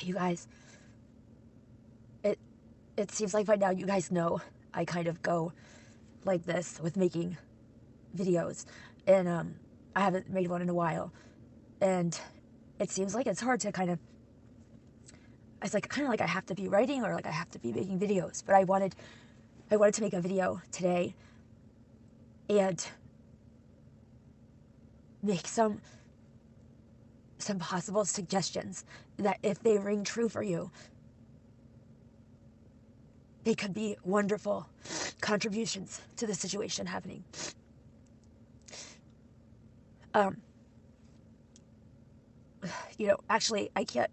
You guys, it seems like by now you guys know I kind of go like this with making videos, and I haven't made one in a while, and it seems like it's hard to kind of, it's like kind of like I have to be writing or like I have to be making videos. But I wanted to make a video today and make some possible suggestions that, if they ring true for you, they could be wonderful contributions to the situation happening. Actually, I can't.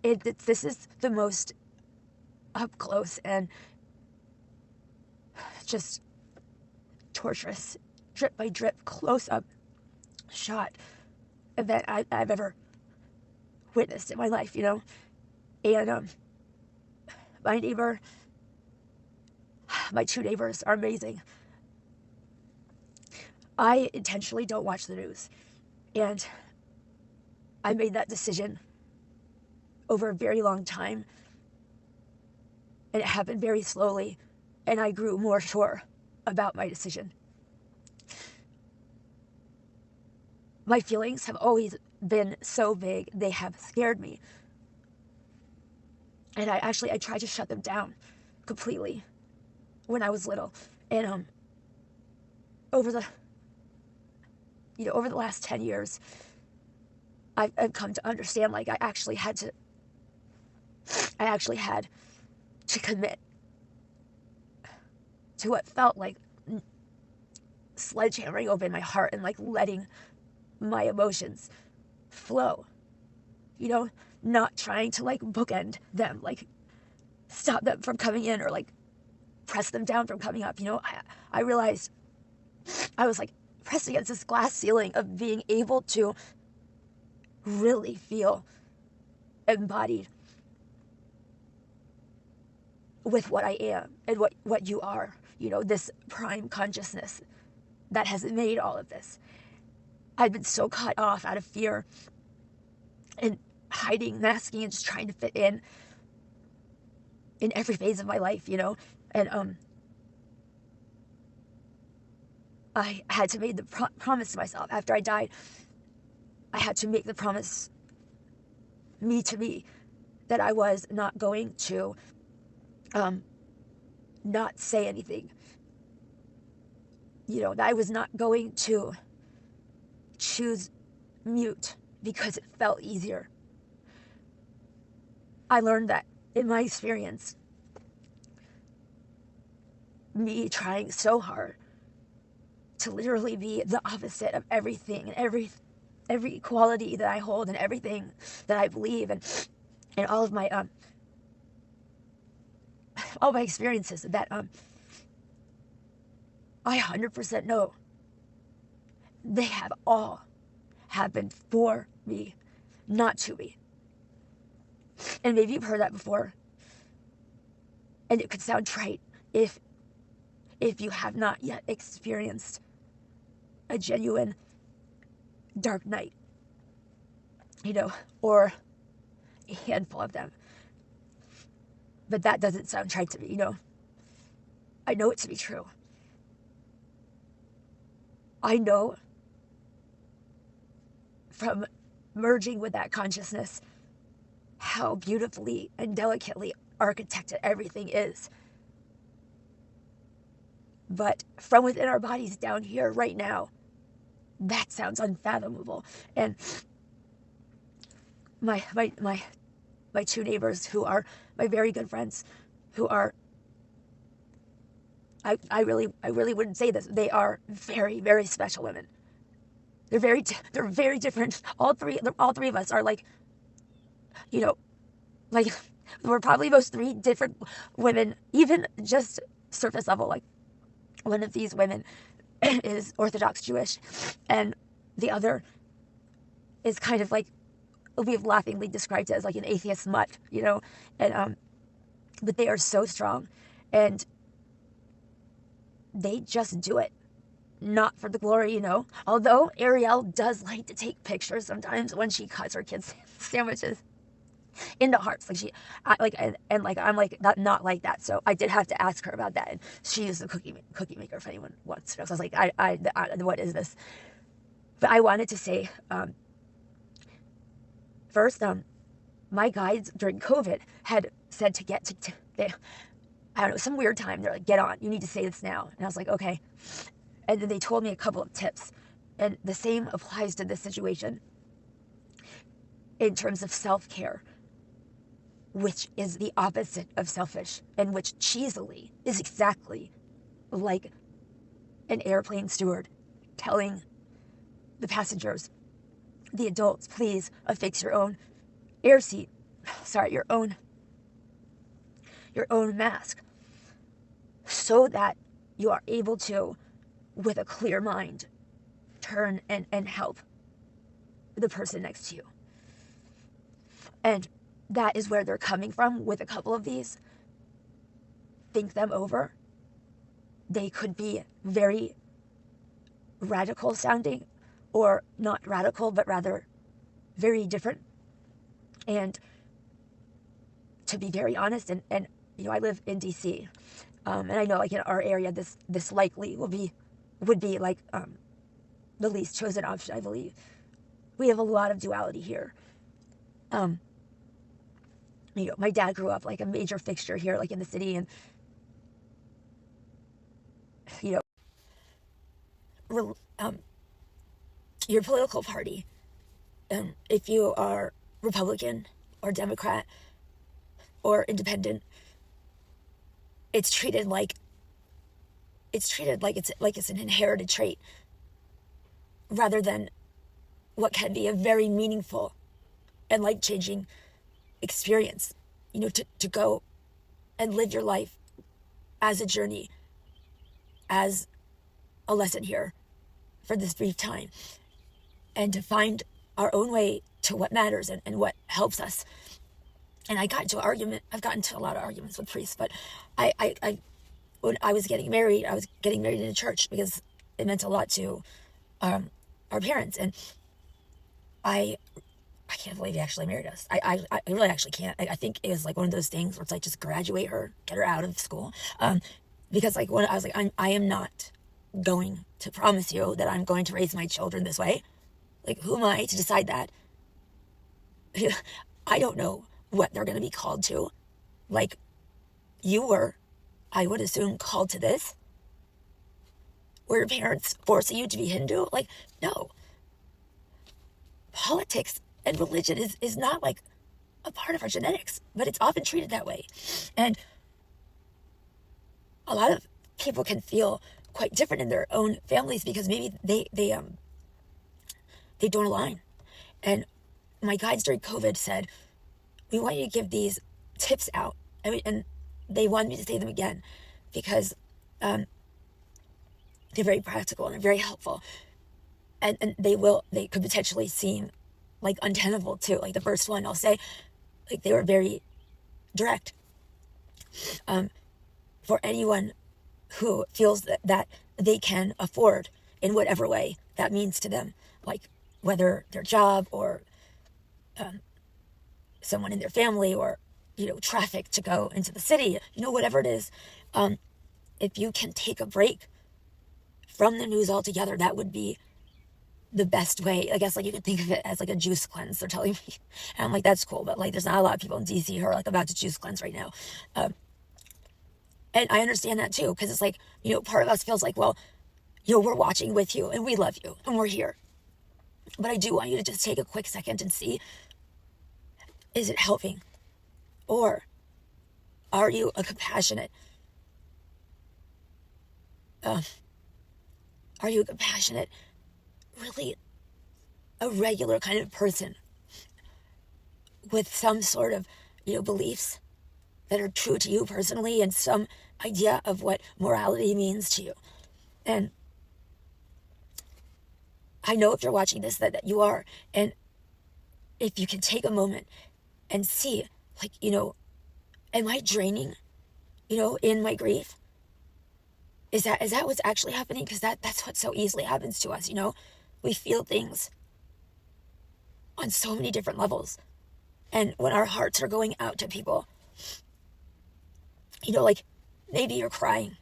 This is the most up close and just torturous, drip by drip, close up shot that I've ever witnessed in my life, And my neighbor, my two neighbors are amazing. I intentionally don't watch the news, and I made that decision over a very long time, and it happened very slowly, and I grew more sure about my decision. My feelings have always been so big, they have scared me. And I tried to shut them down completely when I was little. And over the last 10 years, I've come to understand, like, I actually had to commit to what felt like sledgehammering open my heart and like letting my emotions flow, not trying to like bookend them, like stop them from coming in or like press them down from coming up. I realized I was like pressed against this glass ceiling of being able to really feel embodied with what I am and what you are, this prime consciousness that has made all of this. I've been so cut off out of fear and hiding, masking, and just trying to fit in every phase of my life, And I had to make the promise to myself after I died. I had to make the promise, me to me, that I was not going to not say anything. That I was not going to choose mute because it felt easier. I learned that in my experience, me trying so hard to literally be the opposite of everything and every quality that I hold and everything that I believe and all of my experiences, that I 100% know they have all happened for me, not to me. And maybe you've heard that before, and it could sound trite if you have not yet experienced a genuine dark night, or a handful of them. But that doesn't sound trite to me, I know it to be true. I know from merging with that consciousness how beautifully and delicately architected everything is. But from within our bodies down here right now, that sounds unfathomable. And my two neighbors, who are my very good friends, who are, I really wouldn't say this, they are very, very special women. They're very different. All three of us are like, like we're probably most three different women, even just surface level. Like, one of these women is Orthodox Jewish, and the other is kind of like, we've laughingly described it as like an atheist mutt, and but they are so strong, and they just do it, not for the glory, Although Ariel does like to take pictures sometimes when she cuts her kids' sandwiches. into hearts. Like and like I'm like not like that. So I did have to ask her about that. And she is a cookie maker. If anyone wants to know, so I was like, I what is this? But I wanted to say first, my guides during COVID had said to get to they, I don't know, some weird time. They're like, get on. You need to say this now. And I was like, okay. And then they told me a couple of tips, and the same applies to this situation in terms of self-care, which is the opposite of selfish, and which cheesily is exactly like an airplane steward telling the passengers, the adults, please affix your own your own mask, so that you are able to, with a clear mind, turn and help the person next to you. And that is where they're coming from with a couple of these. Think them over. They could be very radical sounding, or not radical, but rather very different. And to be very honest, and you know, I live in DC, and I know like in our area, this likely would be like the least chosen option, I believe. We have a lot of duality here. You know, my dad grew up like a major fixture here, like in the city, and you know, your political party, if you are Republican or Democrat or independent, it's treated like it's an inherited trait, rather than what can be a very meaningful and life-changing experience, you know, to go and live your life as a journey, as a lesson here for this brief time, and to find our own way to what matters and what helps us. And I got into an argument. I've gotten into a lot of arguments with priests, but when I was getting married in a church because it meant a lot to our parents, and I can't believe he actually married us. I really actually can't. I think it was like one of those things where it's like, just graduate her, get her out of school. Because like when I was like, I am not going to promise you that I'm going to raise my children this way. Like, who am I to decide that? I don't know what they're going to be called to. Like, you were, I would assume, called to this. Were your parents forcing you to be Hindu? Like, no. Politics and religion is not like a part of our genetics, but it's often treated that way. And a lot of people can feel quite different in their own families because maybe they don't align. And my guides during COVID said, we want you to give these tips out. And they wanted me to say them again because they're very practical and they're very helpful. And they could potentially seem like untenable too. Like the first one, I'll say, like they were very direct. For anyone who feels that they can afford in whatever way that means to them, like whether their job or someone in their family or, you know, traffic to go into the city, you know, whatever it is, if you can take a break from the news altogether, that would be the best way. I guess like you could think of it as like a juice cleanse, they're telling me. And I'm like, that's cool, but like there's not a lot of people in DC who are like about to juice cleanse right now. And I understand that too, because it's like, you know, part of us feels like, well, you know, we're watching with you and we love you and we're here. But I do want you to just take a quick second and see, is it helping? Or are you a compassionate, really a regular kind of person with some sort of, you know, beliefs that are true to you personally and some idea of what morality means to you? And I know if you're watching this that you are. And if you can take a moment and see, like, you know, am I draining, you know, in my grief? Is that what's actually happening? Because that's what so easily happens to us, you know? We feel things on so many different levels. And when our hearts are going out to people, you know, like maybe you're crying,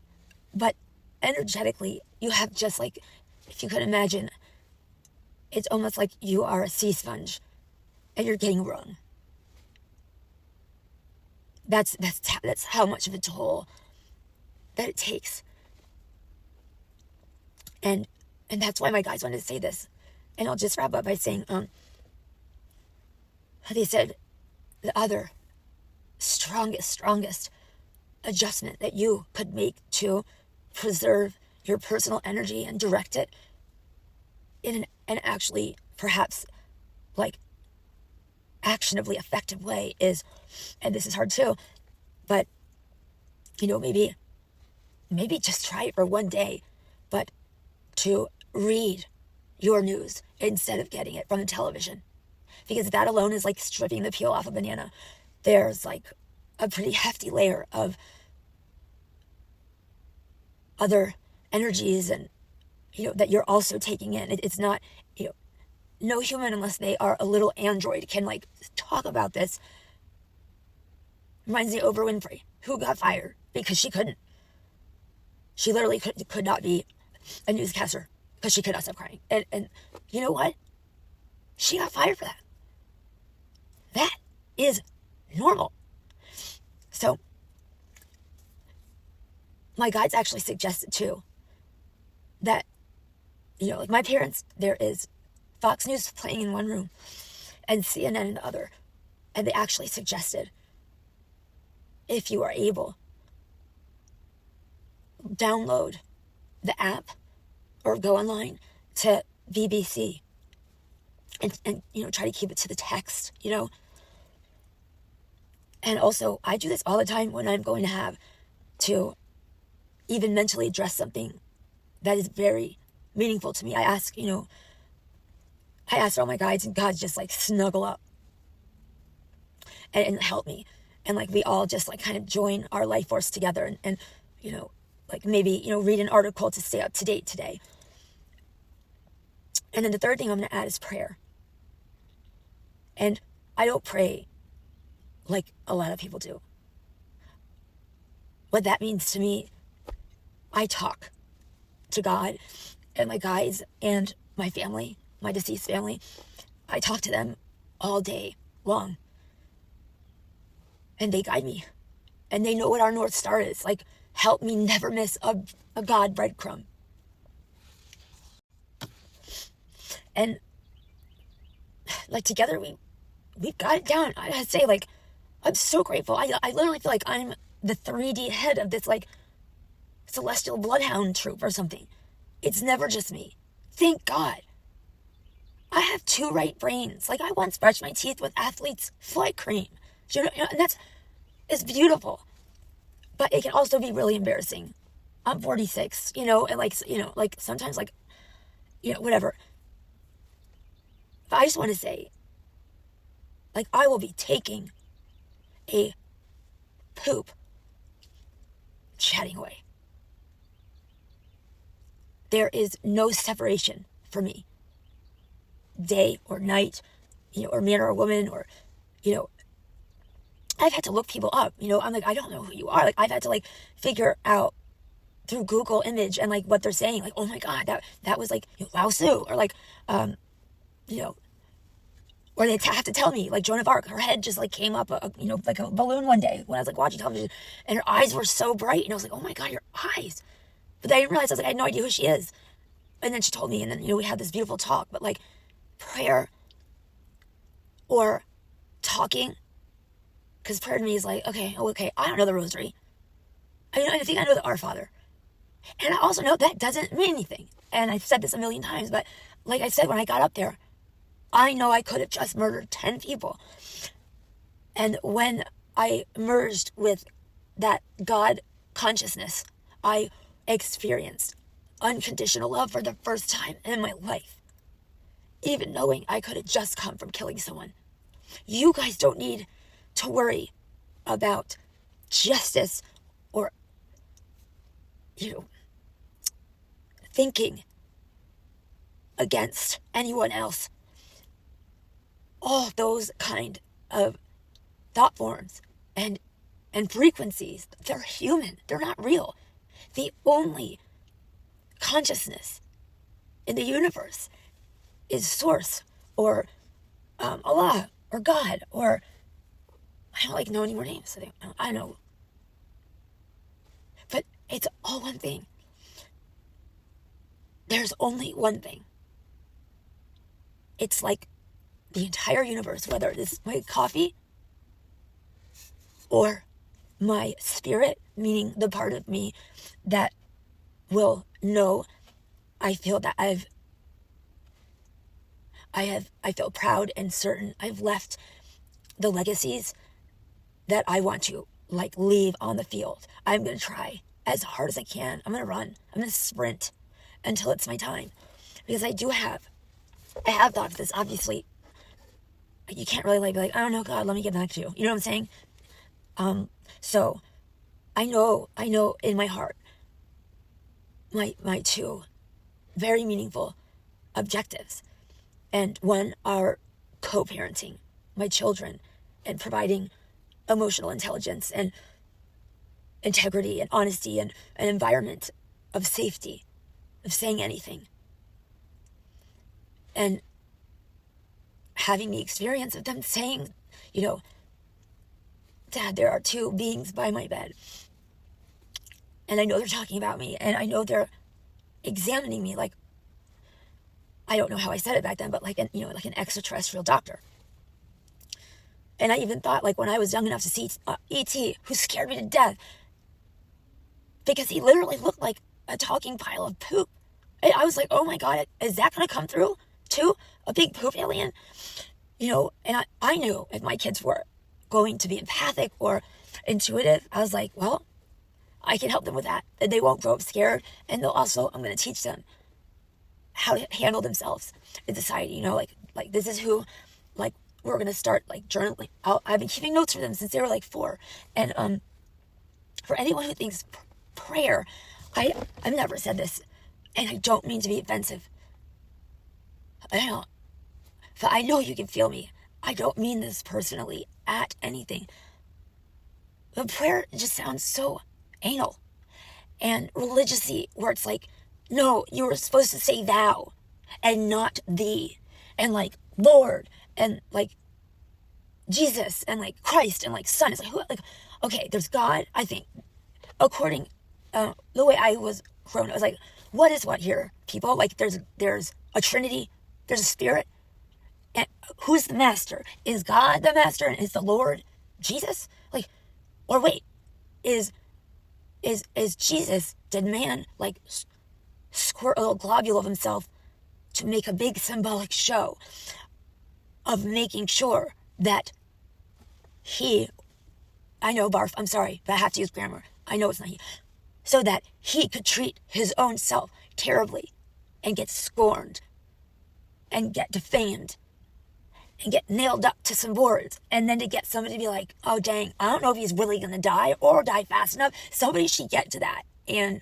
but energetically you have just like, if you could imagine, it's almost like you are a sea sponge and you're getting wrung. That's how much of a toll that it takes. And that's why my guys wanted to say this. And I'll just wrap up by saying, they said the other strongest adjustment that you could make to preserve your personal energy and direct it in an actually perhaps like actionably effective way is, and this is hard too, but you know, maybe just try it for one day, but to read your news instead of getting it from the television, because that alone is like stripping the peel off a banana. There's like a pretty hefty layer of other energies and, you know, that you're also taking in. It's not, you know, no human, unless they are a little android, can like talk about this. Reminds me of Oprah Winfrey, who got fired because she couldn't. She literally could not be a newscaster because she could not stop crying. And you know what? She got fired for that. That is normal. So my guides actually suggested too that, you know, like my parents, there is Fox News playing in one room and CNN in the other. And they actually suggested, if you are able, download the app or go online to BBC and you know, try to keep it to the text, you know. And also, I do this all the time when I'm going to have to even mentally address something that is very meaningful to me. I ask all my guides, and guides just like snuggle up and help me. And like we all just like kind of join our life force together and you know, like maybe, you know, read an article to stay up to date today. And then the third thing I'm going to add is prayer. And I don't pray like a lot of people do. What that means to me, I talk to God and my guides and my family, my deceased family. I talk to them all day long. And they guide me. And they know what our North Star is. Like, help me never miss a God breadcrumb. And like together we've got it down. I gotta say, like, I'm so grateful. I literally feel like I'm the 3D head of this like celestial bloodhound troop or something. It's never just me. Thank God. I have 2 right brains. Like, I once brushed my teeth with Athlete's Foot cream. You know, and it's beautiful. But it can also be really embarrassing. I'm 46, you know, and like, you know, like sometimes like, you know, whatever. But I just want to say, like, I will be taking a poop chatting away. There is no separation for me. Day or night, you know, or man or woman, or, you know, I've had to look people up, you know, I'm like, I don't know who you are. Like, I've had to like figure out through Google image and like what they're saying, like, oh my God, that was like, you know, Lao Tzu, or like, you know, or they have to tell me, like Joan of Arc, her head just like came up, you know, like a balloon one day when I was like watching television, and her eyes were so bright, and I was like, oh my God, your eyes. But I didn't realize, I was like, I had no idea who she is. And then she told me, and then, you know, we had this beautiful talk. But like prayer or talking, because prayer to me is like, okay, I don't know the rosary. I think I know the Our Father. And I also know that doesn't mean anything. And I've said this a million times, but like I said, when I got up there, I know I could have just murdered 10 people. And when I merged with that God consciousness, I experienced unconditional love for the first time in my life. Even knowing I could have just come from killing someone. You guys don't need to worry about justice or, you know, thinking against anyone else. All those kind of thought forms and frequencies. They're human. They're not real. The only consciousness in the universe is Source, or Allah, or God, or I don't like know any more names. So I know. But it's all one thing. There's only one thing. It's like the entire universe, whether it's my coffee or my spirit, meaning the part of me that will know. I feel that I feel proud and certain I've left the legacies that I want to leave on the field. I'm going to try as hard as I can. I'm going to run. I'm going to sprint until it's my time. Because I have thought of this, obviously. You can't really be like, I don't know, God, let me get back to you. You know what I'm saying? So I know in my heart, my two very meaningful objectives. And one are co-parenting my children and providing emotional intelligence and integrity and honesty and an environment of safety, of saying anything. And having the experience of them saying, Dad, there are two beings by my bed. And I know they're talking about me, and I know they're examining me like, I don't know how I said it back then, but like an extraterrestrial doctor. And I even thought, when I was young enough to see E.T., who scared me to death, because he literally looked like a talking pile of poop. And I was like, oh my God, is that going to come through too? A big poop alien? And I knew if my kids were going to be empathic or intuitive, I was like, well, I can help them with that. They won't grow up scared. And I'm going to teach them how to handle themselves in society. This is who, we're going to start journaling. I've been keeping notes for them since they were 4. And for anyone who thinks prayer, I've never said this, and I don't mean to be offensive. But I know you can feel me. I don't mean this personally at anything. But prayer just sounds so anal and religious-y, where it's no, you were supposed to say thou and not thee, and Lord and Jesus and Christ and Son. It's who? Okay, there's God. I think according the way I was grown, I was what is what here, people? There's a Trinity, there's a Spirit, and who's the master? Is God the master, and is the Lord Jesus? Or wait, is Jesus, did man squirt a little globule of himself to make a big symbolic show of making sure that I know barf, I'm sorry, but I have to use grammar. I know it's not he. So that he could treat his own self terribly and get scorned and get defamed and get nailed up to some boards, and then to get somebody to be like, oh dang, I don't know if he's really going to die or die fast enough. Somebody should get to that and,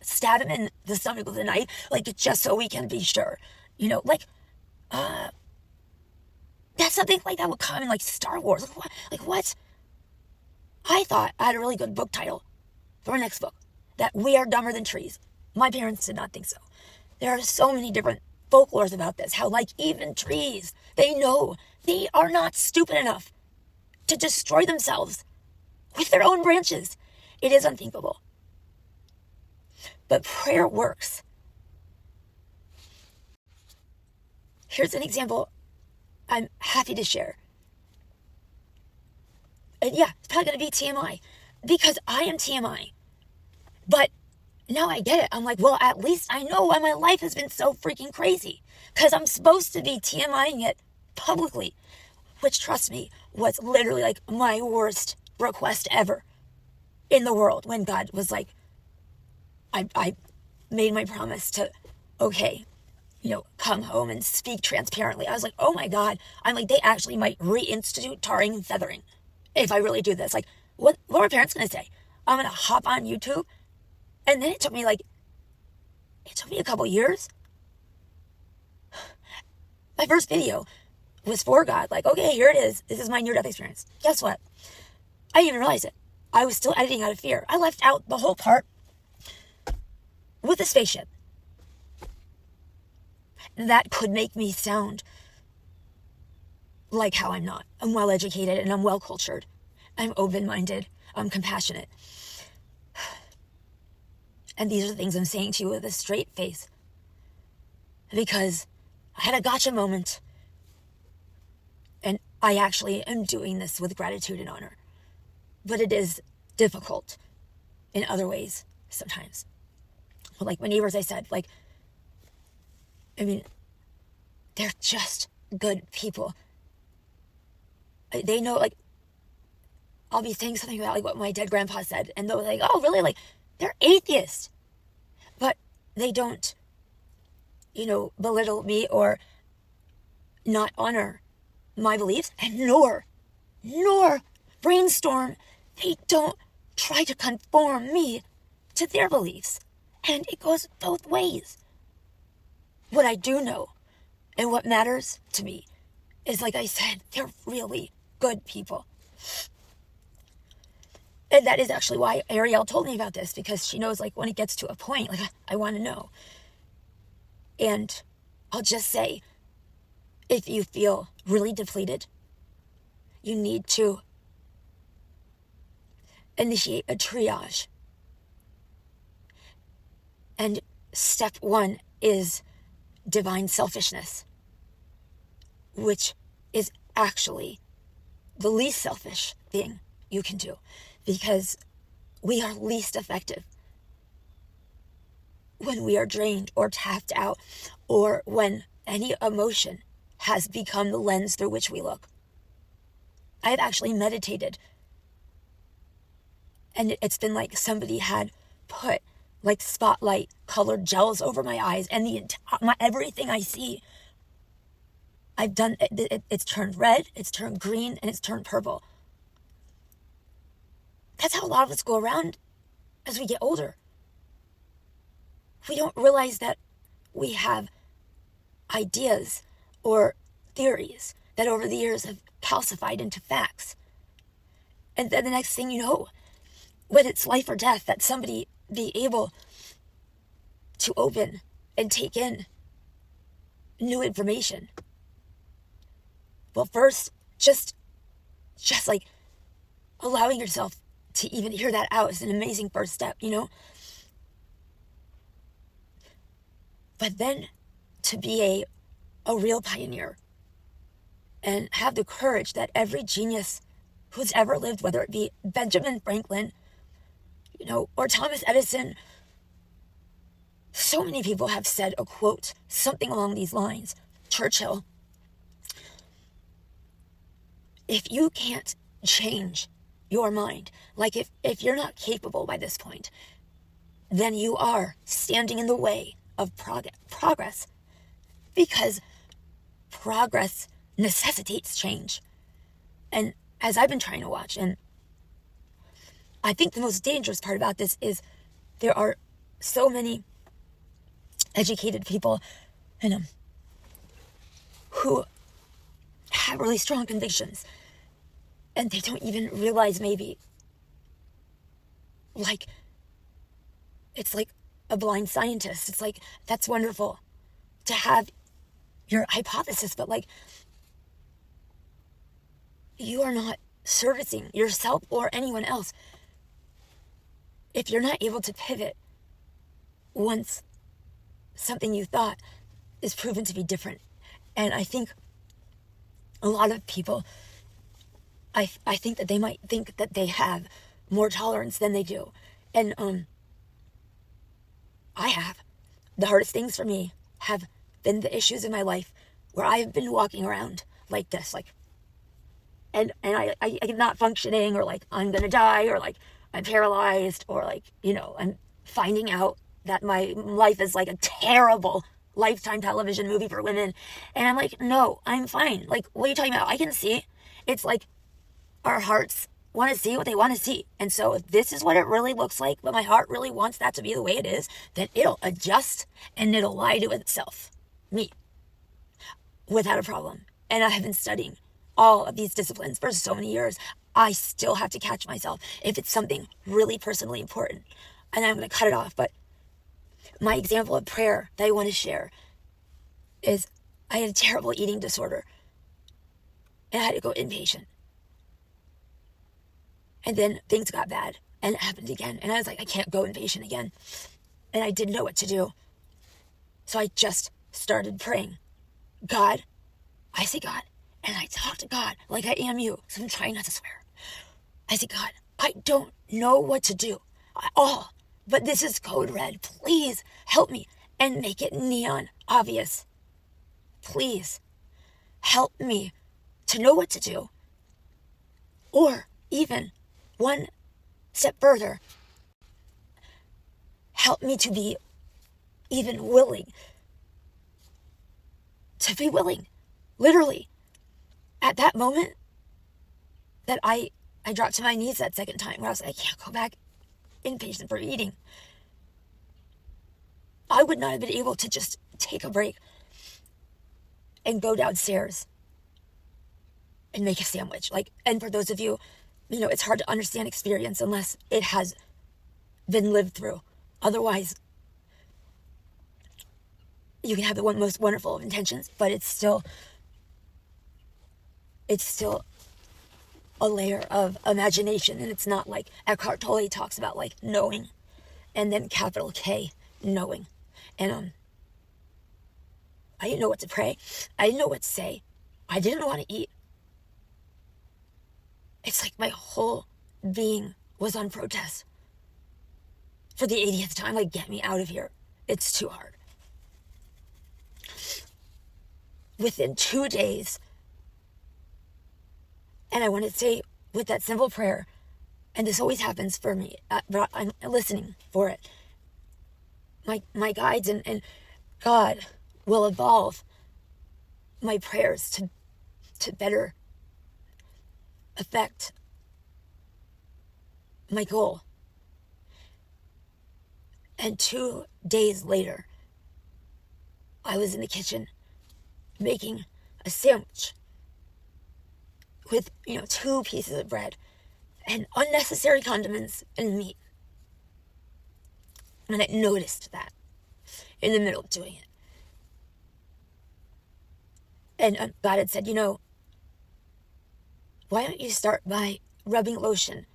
stab him in the stomach with a knife, just so we can be sure. That's something that would come in Star Wars. What? I thought I had a really good book title for our next book, that we are dumber than trees. My parents did not think so. There are so many different folklores about this, how even trees, they know they are not stupid enough to destroy themselves with their own branches. It is unthinkable. But prayer works. Here's an example I'm happy to share. And yeah, it's probably going to be TMI, because I am TMI. But now I get it. I'm well, at least I know why my life has been so freaking crazy, because I'm supposed to be TMIing it publicly, which, trust me, was literally my worst request ever in the world, when God was I made my promise to, okay, come home and speak transparently. I was oh my God, I'm they actually might reinstitute tarring and feathering if I really do this. What are my parents going to say? I'm going to hop on YouTube? And then it took me a couple years. My first video was for God. Like, okay, here it is. This is my near-death experience. Guess what? I didn't even realize it. I was still editing out of fear. I left out the whole part with the spaceship. That could make me sound like how I'm not. I'm well-educated and I'm well-cultured. I'm open-minded. I'm compassionate. And these are the things I'm saying to you with a straight face. Because I had a gotcha moment. And I actually am doing this with gratitude and honor. But it is difficult in other ways sometimes. But like my neighbors, I said, like, I mean, they're just good people. They know, like, I'll be saying something about like what my dead grandpa said, and they're like, oh, really? Like, they're atheists. But they don't, belittle me or not honor my beliefs, and nor brainstorm. They don't try to conform me to their beliefs. And it goes both ways. What I do know and what matters to me is, like I said, they're really good people. And that is actually why Ariel told me about this, because she knows, like, when it gets to a point, like, I want to know. And I'll just say, if you feel really depleted, you need to initiate a triage. And step 1 is divine selfishness, which is actually the least selfish thing you can do, because we are least effective when we are drained or tapped out, or when any emotion has become the lens through which we look. I've actually meditated, and it's been like somebody had put like spotlight colored gels over my eyes, and everything I see, I've done it's turned red, it's turned green, and it's turned purple. That's how a lot of us go around as we get older. We don't realize that we have ideas or theories that over the years have calcified into facts. And then the next thing you know, when it's life or death, that somebody be able to open and take in new information. Well, first, just like allowing yourself to even hear that out is an amazing first step, But then to be a real pioneer and have the courage that every genius who's ever lived, whether it be Benjamin Franklin, or Thomas Edison, so many people have said a quote, something along these lines. Churchill, if you can't change your mind, like if you're not capable by this point, then you are standing in the way of progress, because progress necessitates change. And as I've been trying to watch, and I think the most dangerous part about this is there are so many educated people who have really strong convictions, and they don't even realize, maybe, like, it's like a blind scientist. It's like, that's wonderful to have your hypothesis, but like, you are not servicing yourself or anyone else if you're not able to pivot once something you thought is proven to be different. And I think a lot of people, I think that they might think that they have more tolerance than they do. And I have. The hardest things for me have been the issues in my life where I've been walking around like this, like, and I'm not functioning, or like I'm gonna die, or like I'm paralyzed, or like, I'm finding out that my life is like a terrible Lifetime television movie for women. And I'm like, no, I'm fine. Like, what are you talking about? I can see. It's like our hearts want to see what they want to see. And so if this is what it really looks like, but my heart really wants that to be the way it is, then it'll adjust and it'll lie to itself. Me. Without a problem. and I have been studying all of these disciplines for so many years, I still have to catch myself if it's something really personally important. And I'm going to cut it off. But my example of prayer that I want to share is I had a terrible eating disorder. And I had to go inpatient. And then things got bad. And it happened again. And I was like, I can't go inpatient again. And I didn't know what to do. So I just started praying. God, I say God. And I talk to God like I am you. So I'm trying not to swear. I say, God, I don't know what to do at all. But this is code red. Please help me and make it neon obvious. Please help me to know what to do. Or even one step further, help me to be even willing. To be willing. Literally. At that moment that I dropped to my knees that second time where I was like, I can't go back inpatient for eating. I would not have been able to just take a break and go downstairs and make a sandwich. And for those of you, it's hard to understand experience unless it has been lived through. Otherwise, you can have the most wonderful of intentions, but it's still a layer of imagination, and it's not like Eckhart Tolle talks about, knowing, and then capital K, knowing. And I didn't know what to pray. I didn't know what to say. I didn't know how to eat. It's like my whole being was on protest. For the 80th time, get me out of here. It's too hard. Within 2 days, and I want to say with that simple prayer, and this always happens for me, but I'm listening for it. My guides and God will evolve my prayers to better affect my goal. And 2 days later, I was in the kitchen making a sandwich with, 2 pieces of bread and unnecessary condiments and meat. And I noticed that in the middle of doing it. And God had said, why don't you start by rubbing lotion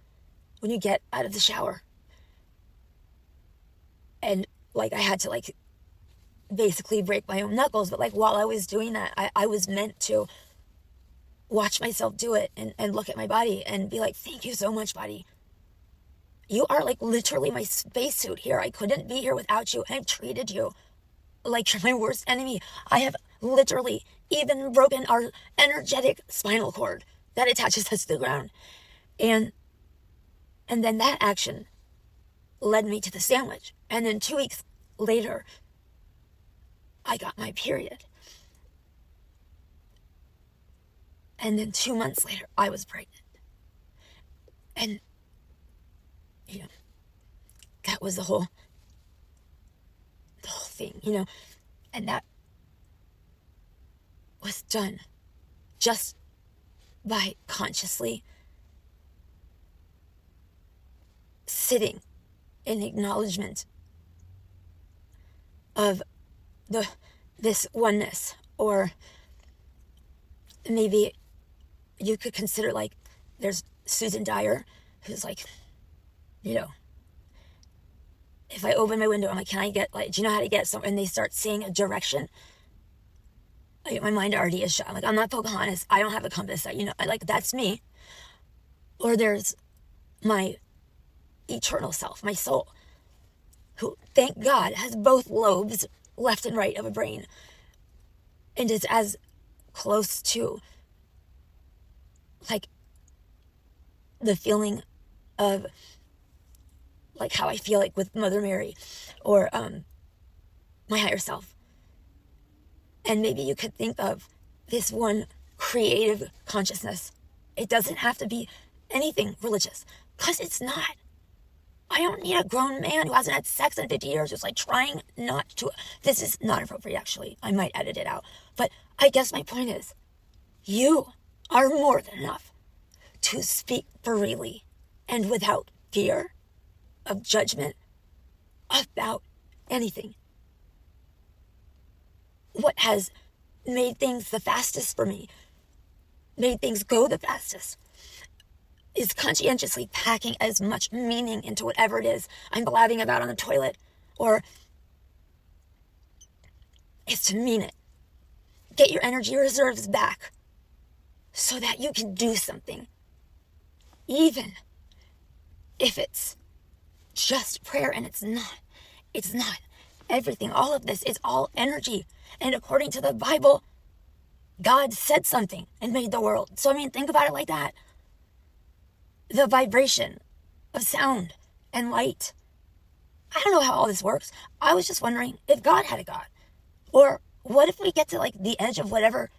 when you get out of the shower? And I had to basically break my own knuckles, but while I was doing that, I was meant to watch myself do it and look at my body and be like, thank you so much, body. You are literally my spacesuit here. I couldn't be here without you. And I've treated you like you're my worst enemy. I have literally even broken our energetic spinal cord that attaches us to the ground. And then that action led me to the sandwich. And then 2 weeks later, I got my period. And then 2 months later, I was pregnant. And, that was the whole thing, and that was done just by consciously sitting in acknowledgement of this oneness. Or maybe you could consider there's Susan Dyer, who's if I open my window, I'm like, can I get, do you know how to get somewhere? And they start seeing a direction. My mind already is shut. I'm like, I'm not Pocahontas. I don't have a compass. That's me. Or there's my eternal self, my soul, who, thank God, has both lobes, left and right, of a brain. And is as close to, the feeling of, how I feel with Mother Mary or my higher self. And maybe you could think of this one creative consciousness. It doesn't have to be anything religious, because it's not. I don't need a grown man who hasn't had sex in 50 years who's trying not to. This is not appropriate, actually. I might edit it out. But I guess my point is, You are more than enough to speak freely and without fear of judgment about anything. What has made things the fastest for me, made things go the fastest, is conscientiously packing as much meaning into whatever it is I'm blabbing about on the toilet, or is to mean it. Get your energy reserves back so that you can do something. Even if it's just prayer, and it's not. It's not. Everything, all of this is all energy. And according to the Bible, God said something and made the world. So, think about it like that. The vibration of sound and light. I don't know how all this works. I was just wondering if God had a God. Or what if we get to the edge of whatever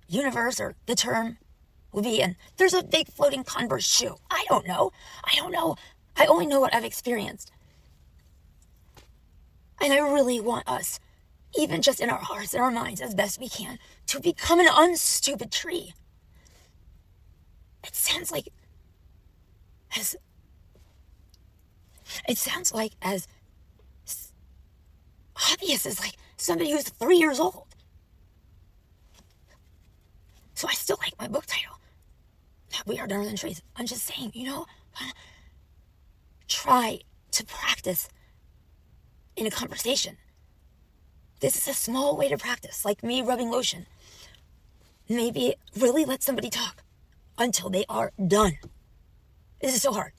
universe or the term would be, and there's a big floating Converse shoe. I don't know. I only know what I've experienced. And I really want us, even just in our hearts and our minds as best we can, to become an unstupid tree. It sounds like as obvious as somebody who's 3 years old. So I still like my book title, that we are better than trees. I'm just saying, try to practice in a conversation. This is a small way to practice, like me rubbing lotion. Maybe really let somebody talk until they are done. This is so hard.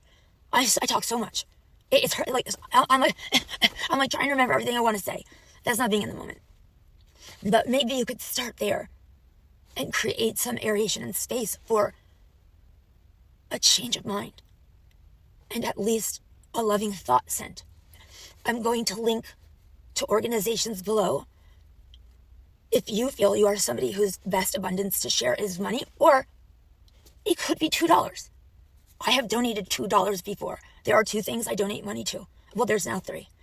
I talk so much. It's hard. I'm trying to remember everything I want to say. That's not being in the moment. But maybe you could start there and create some aeration and space for a change of mind and at least a loving thought sent. I'm going to link to organizations below if you feel you are somebody whose best abundance to share is money, or it could be $2. I have donated $2 before. There are 2 things I donate money to. Well, there's now 3.